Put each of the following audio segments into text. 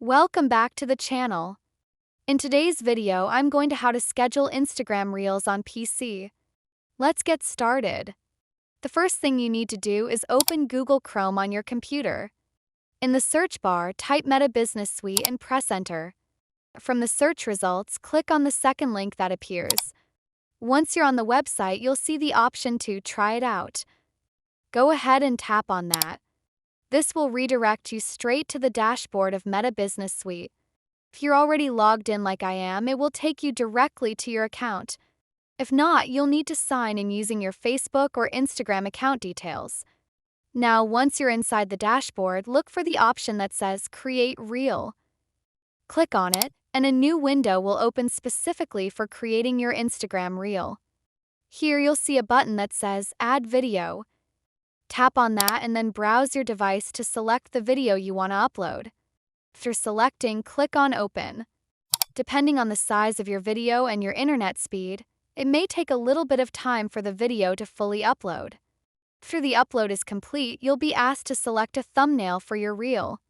Welcome back to the channel. In today's video, I'm going to how to schedule Instagram Reels on PC. Let's get started. The first thing you need to do is open Google Chrome on your computer. In the search bar, type Meta Business Suite and press enter. From the search results, click on the second link that appears. Once you're on the website, you'll see the option to try it out. Go ahead and tap on that. This will redirect you straight to the dashboard of Meta Business Suite. If you're already logged in like I am, it will take you directly to your account. If not, you'll need to sign in using your Facebook or Instagram account details. Now, once you're inside the dashboard, look for the option that says Create Reel. Click on it, and a new window will open specifically for creating your Instagram Reel. Here you'll see a button that says Add Video. Tap on that and then browse your device to select the video you want to upload. After selecting, click on Open. Depending on the size of your video and your internet speed, it may take a little bit of time for the video to fully upload. After the upload is complete, you'll be asked to select a thumbnail for your reel.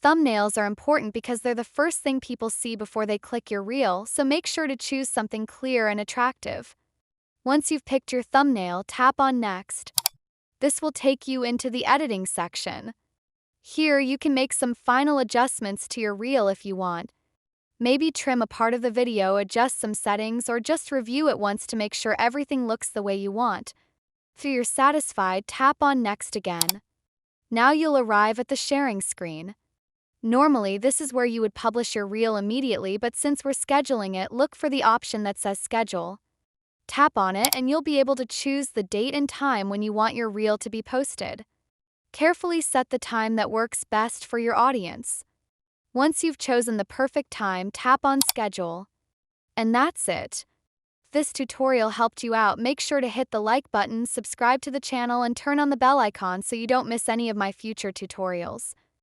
Thumbnails are important because they're the first thing people see before they click your reel, so make sure to choose something clear and attractive. Once you've picked your thumbnail, tap on Next. This will take you into the editing section. Here, you can make some final adjustments to your reel if you want. Maybe trim a part of the video, adjust some settings, or just review it once to make sure everything looks the way you want. If you're satisfied, tap on Next again. Now you'll arrive at the sharing screen. Normally, this is where you would publish your reel immediately, but since we're scheduling it, look for the option that says Schedule. Tap on it and you'll be able to choose the date and time when you want your reel to be posted. Carefully set the time that works best for your audience. Once you've chosen the perfect time, tap on Schedule. And that's it. If this tutorial helped you out, make sure to hit the like button, subscribe to the channel, and turn on the bell icon so you don't miss any of my future tutorials.